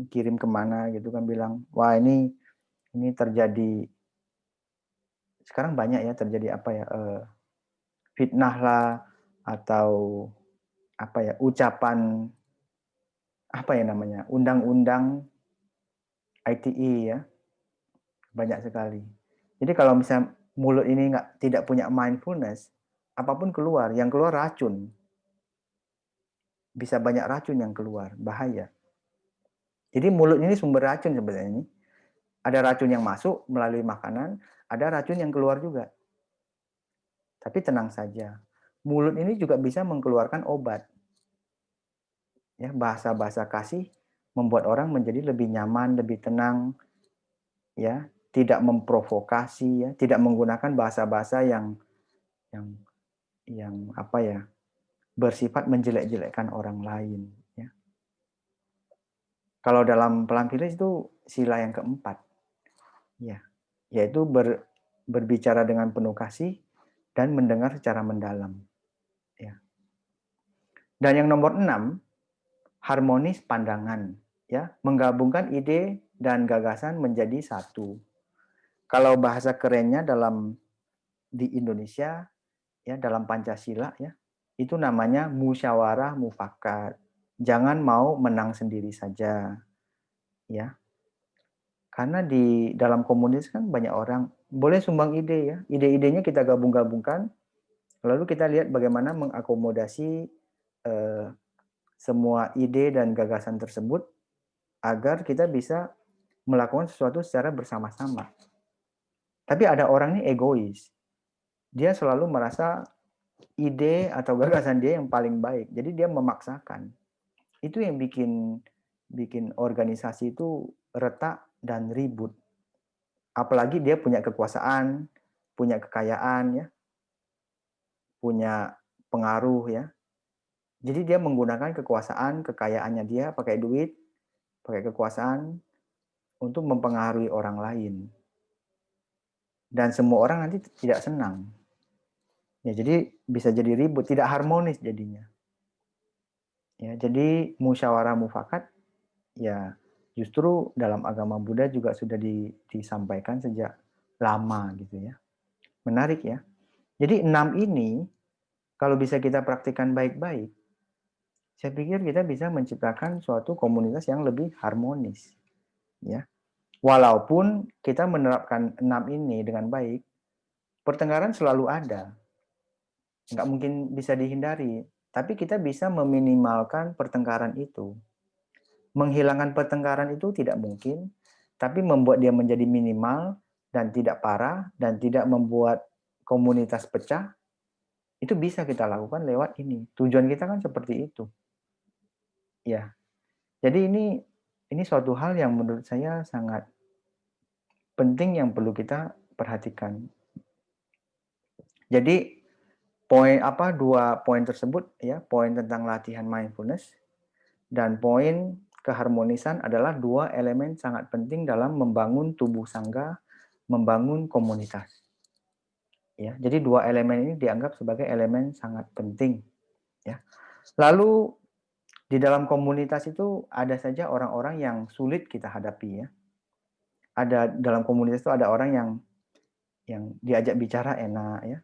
Kirim kemana gitu kan bilang, "Wah, ini terjadi sekarang banyak ya terjadi apa ya fitnah lah atau apa ya ucapan apa ya namanya undang-undang ITE ya banyak sekali. Jadi kalau misalnya mulut ini tidak punya mindfulness, apapun keluar, yang keluar racun, bisa banyak racun yang keluar, bahaya. Jadi mulut ini sumber racun sebenarnya ini. Ada racun yang masuk melalui makanan, ada racun yang keluar juga. Tapi tenang saja, mulut ini juga bisa mengeluarkan obat. Ya, bahasa-bahasa kasih membuat orang menjadi lebih nyaman, lebih tenang, ya, tidak memprovokasi, ya, tidak menggunakan bahasa-bahasa yang yang apa ya, bersifat menjelek-jelekkan orang lain, ya. Kalau dalam pelampiran itu sila yang keempat, ya, yaitu berbicara dengan penuh kasih dan mendengar secara mendalam, ya. Dan yang nomor 6 harmonis pandangan, ya, menggabungkan ide dan gagasan menjadi satu. Kalau bahasa kerennya di Indonesia, ya, dalam Pancasila, ya, itu namanya musyawarah mufakat. Jangan mau menang sendiri saja, ya. Karena di dalam komunitas kan banyak orang boleh sumbang ide ya. Ide-idenya kita gabung-gabungkan, lalu kita lihat bagaimana mengakomodasi semua ide dan gagasan tersebut agar kita bisa melakukan sesuatu secara bersama-sama. Tapi ada orang ini egois. Dia selalu merasa ide atau gagasan dia yang paling baik. Jadi dia memaksakan. Itu yang bikin organisasi itu retak dan ribut. Apalagi dia punya kekuasaan, punya kekayaan ya. punya pengaruh ya. Jadi dia menggunakan kekuasaan, kekayaannya dia, pakai duit, pakai kekuasaan untuk mempengaruhi orang lain. Dan semua orang nanti tidak senang. Ya, jadi bisa jadi ribut, tidak harmonis jadinya. Ya, jadi musyawarah mufakat ya justru dalam agama Buddha juga sudah disampaikan sejak lama gitu ya. Menarik ya. Jadi 6 ini kalau bisa kita praktikkan baik-baik, saya pikir kita bisa menciptakan suatu komunitas yang lebih harmonis. Ya. Walaupun kita menerapkan 6 ini dengan baik, pertengkaran selalu ada. Nggak mungkin bisa dihindari. Tapi kita bisa meminimalkan pertengkaran itu. Menghilangkan pertengkaran itu tidak mungkin, tapi membuat dia menjadi minimal dan tidak parah dan tidak membuat komunitas pecah, itu bisa kita lakukan lewat ini. Tujuan kita kan seperti itu. Ya. Jadi ini suatu hal yang menurut saya sangat penting yang perlu kita perhatikan. Jadi dua poin tersebut ya, poin tentang latihan mindfulness dan poin keharmonisan adalah dua elemen sangat penting dalam membangun tubuh sangga, membangun komunitas. Ya, jadi dua elemen ini dianggap sebagai elemen sangat penting. Ya. Lalu di dalam komunitas itu ada saja orang-orang yang sulit kita hadapi ya. Ada dalam komunitas itu ada orang yang diajak bicara enak ya,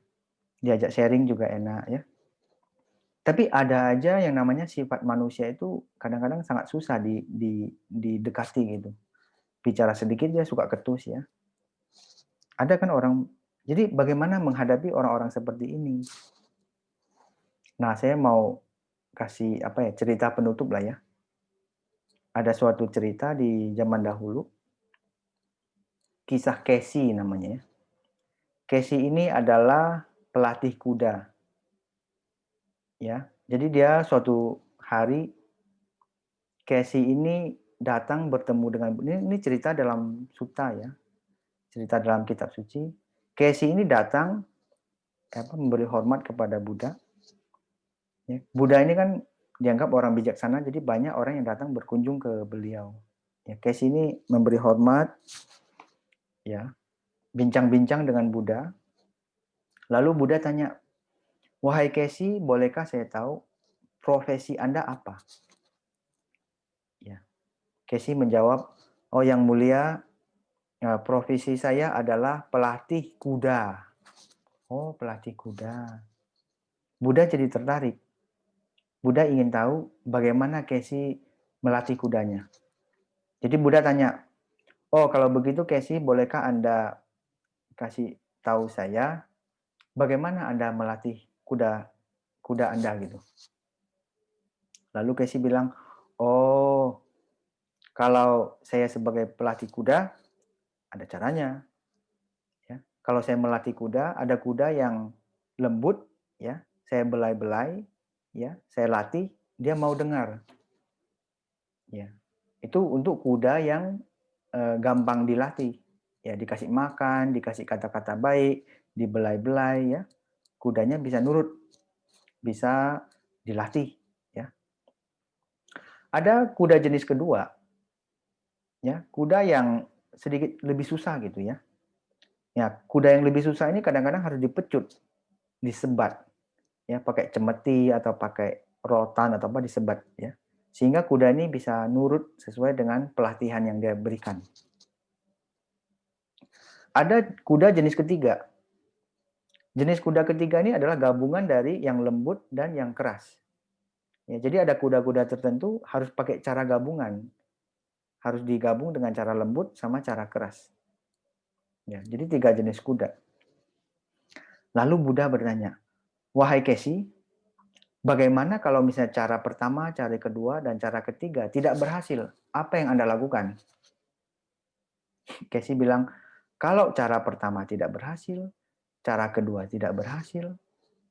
diajak sharing juga enak ya. Tapi ada aja yang namanya sifat manusia itu kadang-kadang sangat susah didekati gitu. Bicara sedikit dia suka ketus ya. Ada kan orang, jadi bagaimana menghadapi orang-orang seperti ini? Nah, saya mau kasih cerita penutup lah ya. Ada suatu cerita di zaman dahulu, kisah Casey namanya ya. Casey ini adalah pelatih kuda. Ya. Jadi dia suatu hari Casey ini datang bertemu dengan ini cerita dalam sutta ya. Cerita dalam kitab suci. Casey ini datang memberi hormat kepada Buddha. Ya. Buddha ini kan dianggap orang bijaksana, jadi banyak orang yang datang berkunjung ke beliau. Ya, Casey ini memberi hormat, ya, bincang-bincang dengan Buddha. Lalu Buddha tanya, wahai Casey, bolehkah saya tahu profesi Anda apa? Ya, Casey menjawab, oh yang mulia, profesi saya adalah pelatih kuda. Oh, pelatih kuda. Buddha jadi tertarik. Buddha ingin tahu bagaimana Casey melatih kudanya. Jadi Buddha tanya, oh kalau begitu Casey, bolehkah Anda kasih tahu saya bagaimana Anda melatih kuda Anda gitu. Lalu Casey bilang, oh kalau saya sebagai pelatih kuda ada caranya. Ya. Kalau saya melatih kuda, ada kuda yang lembut, ya, saya belai-belai, ya, saya latih, dia mau dengar. Ya. Itu untuk kuda yang gampang dilatih. Ya, dikasih makan, dikasih kata-kata baik, dibelai-belai ya. Kudanya bisa nurut, bisa dilatih ya. Ada kuda jenis kedua. Ya, kuda yang sedikit lebih susah gitu ya. Ya, kuda yang lebih susah ini kadang-kadang harus dipecut, disebat. Ya, pakai cemeti atau pakai rotan atau apa disebat ya. Sehingga kuda ini bisa nurut sesuai dengan pelatihan yang dia berikan. Ada kuda jenis ketiga. Jenis kuda ketiga ini adalah gabungan dari yang lembut dan yang keras. Ya, jadi ada kuda-kuda tertentu harus pakai cara gabungan. Harus digabung dengan cara lembut sama cara keras. Ya, jadi 3 jenis kuda. Lalu Buddha bertanya, wahai Casey, bagaimana kalau misalnya cara pertama, cara kedua, dan cara ketiga tidak berhasil? Apa yang Anda lakukan? Casey bilang, kalau cara pertama tidak berhasil, cara kedua tidak berhasil,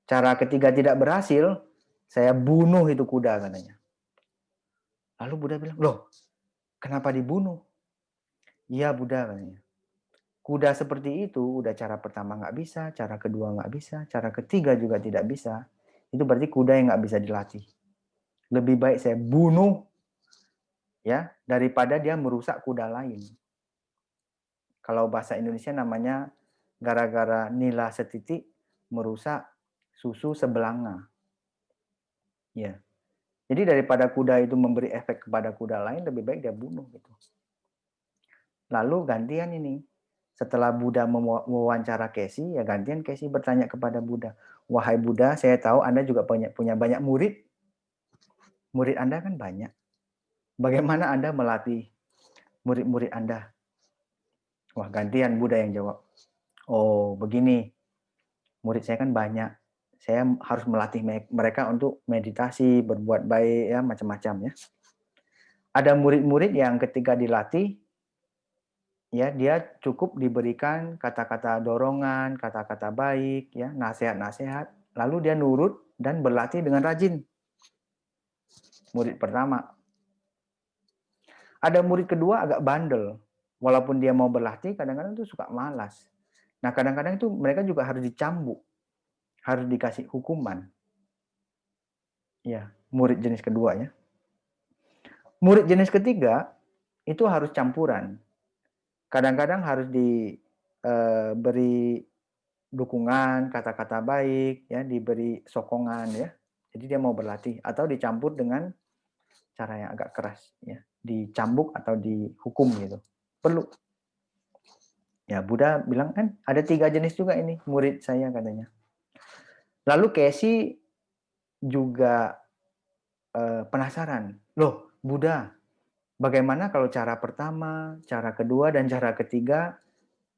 cara ketiga tidak berhasil, saya bunuh itu kuda katanya. Lalu Buddha bilang, loh, kenapa dibunuh? Iya Buddha katanya. Kuda seperti itu, udah cara pertama nggak bisa, cara kedua nggak bisa, cara ketiga juga tidak bisa. Itu berarti kuda yang nggak bisa dilatih. Lebih baik saya bunuh ya daripada dia merusak kuda lain. Kalau bahasa Indonesia namanya gara-gara nila setitik merusak susu sebelanga. Ya. Jadi daripada kuda itu memberi efek kepada kuda lain, lebih baik dia bunuh gitu. Lalu gantian ini. Setelah Buddha mewawancara Kesi, ya gantian Kesi bertanya kepada Buddha, "Wahai Buddha, saya tahu Anda juga punya banyak murid. Murid Anda kan banyak. Bagaimana Anda melatih murid-murid Anda?" Wah, gantian Buddha yang jawab. "Oh, begini. Murid saya kan banyak. Saya harus melatih mereka untuk meditasi, berbuat baik, ya macam-macam ya. Ada murid-murid yang ketika dilatih, ya dia cukup diberikan kata-kata dorongan, kata-kata baik, ya nasihat-nasihat, lalu dia nurut dan berlatih dengan rajin. Murid pertama. Ada murid kedua agak bandel. Walaupun dia mau berlatih, kadang-kadang tuh suka malas. Nah, kadang-kadang itu mereka juga harus dicambuk, harus dikasih hukuman. Ya, murid jenis kedua ya. Murid jenis ketiga itu harus campuran. Kadang-kadang harus diberi dukungan, kata-kata baik, ya, diberi sokongan ya. Jadi dia mau berlatih atau dicampur dengan cara yang agak keras ya, dicambuk atau dihukum gitu. Perlu. Ya, Buddha bilang kan ada 3 jenis juga ini murid saya katanya. Lalu Casey juga penasaran. Loh, Buddha, bagaimana kalau cara pertama, cara kedua dan cara ketiga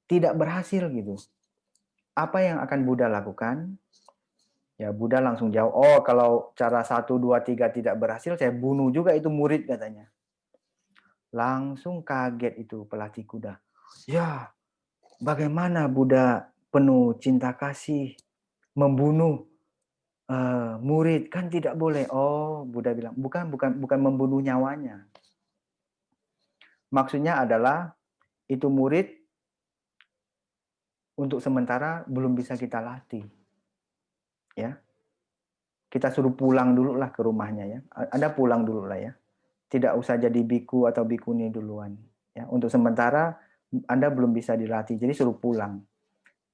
tidak berhasil gitu? Apa yang akan Buddha lakukan? Ya, Buddha langsung jawab, "Oh, kalau cara 1, 2, 3 tidak berhasil, saya bunuh juga itu murid," katanya. Langsung kaget itu pelatih kuda. Ya, bagaimana Buddha penuh cinta kasih membunuh murid? Kan tidak boleh. Oh, Buddha bilang, bukan membunuh nyawanya. Maksudnya adalah itu murid untuk sementara belum bisa kita latih. Ya. Kita suruh pulang dulu lah ke rumahnya ya. Anda pulang dulu lah ya. Tidak usah jadi biku atau bikuni duluan. Ya, untuk sementara Anda belum bisa dilatih, jadi suruh pulang.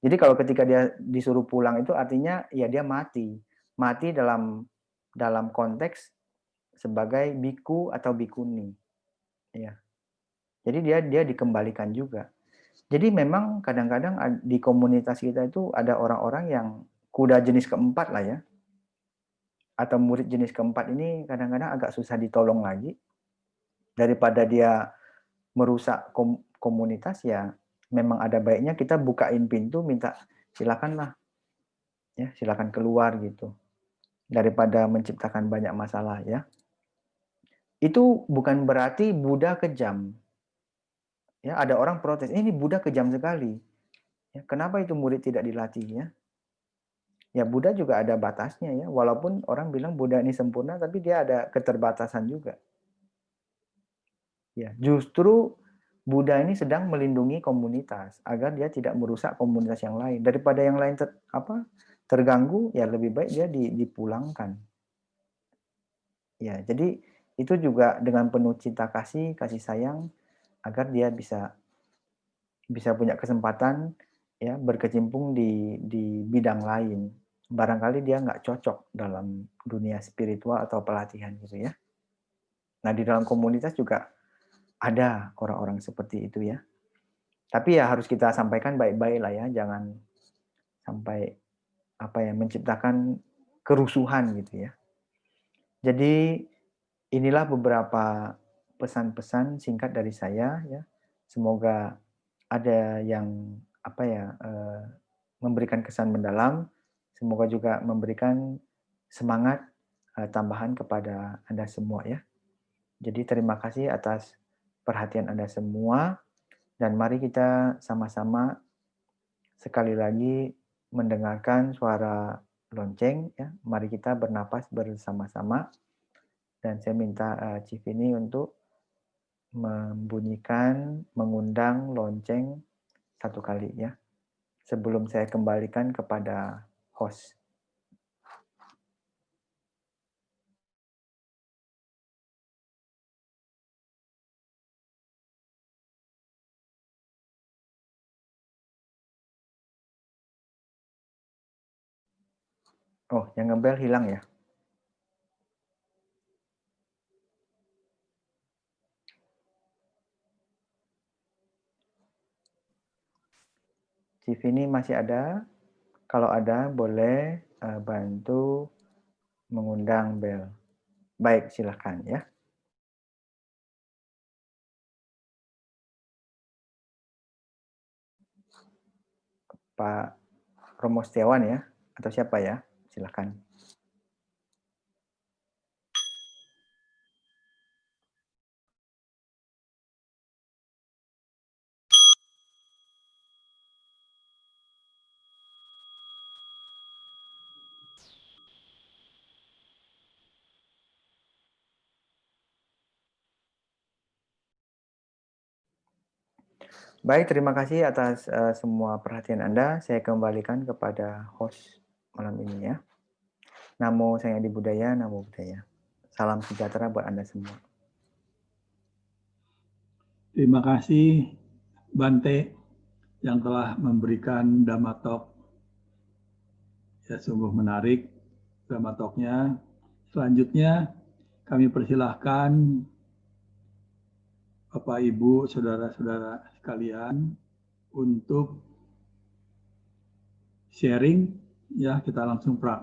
Jadi kalau ketika dia disuruh pulang itu artinya ya dia mati. Mati dalam konteks sebagai biku atau bikuni. Ya. Jadi dia dikembalikan juga. Jadi memang kadang-kadang di komunitas kita itu ada orang-orang yang kuda jenis keempat lah ya. Atau murid jenis keempat ini kadang-kadang agak susah ditolong lagi. Daripada dia merusak komunitas ya memang ada baiknya kita bukain pintu minta silakanlah ya silakan keluar gitu daripada menciptakan banyak masalah ya. Itu bukan berarti Buddha kejam. Ya, ada orang protes, ini Buddha kejam sekali. Ya, kenapa itu murid tidak dilatih ya? Ya Buddha juga ada batasnya ya. Walaupun orang bilang Buddha ini sempurna tapi dia ada keterbatasan juga. Ya, justru Buddha ini sedang melindungi komunitas agar dia tidak merusak komunitas yang lain. Daripada yang lain terganggu, ya lebih baik dia dipulangkan. Ya, jadi itu juga dengan penuh cinta kasih sayang agar dia bisa punya kesempatan ya berkecimpung di bidang lain. Barangkali dia nggak cocok dalam dunia spiritual atau pelatihan gitu ya. Nah, di dalam komunitas juga ada orang-orang seperti itu ya. Tapi ya harus kita sampaikan baik-baik lah ya, jangan sampai menciptakan kerusuhan gitu ya. Jadi inilah beberapa pesan-pesan singkat dari saya ya. Semoga ada yang memberikan kesan mendalam. Semoga juga memberikan semangat tambahan kepada Anda semua ya. Jadi terima kasih atas perhatian Anda semua dan mari kita sama-sama sekali lagi mendengarkan suara lonceng ya. Mari kita bernapas bersama-sama dan saya minta Chief ini untuk mengundang lonceng satu kali ya, sebelum saya kembalikan kepada host. Oh, yang ngebel hilang ya? CV ini masih ada? Kalau ada, boleh bantu mengundang bel. Baik, silahkan ya. Pak Romo Setiawan ya? Atau siapa ya? Silahkan. Baik, terima kasih atas semua perhatian Anda. Saya kembalikan kepada host malam ini ya. Namo Sang Hyang Budaya, Namo Buddhaya. Salam sejahtera buat Anda semua. Terima kasih Bante yang telah memberikan Dhamma Talk. Ya, sungguh menarik Dhamma Talk-nya. Selanjutnya kami persilahkan Bapak, Ibu, saudara-saudara sekalian untuk sharing. Ya, kita langsung praktek.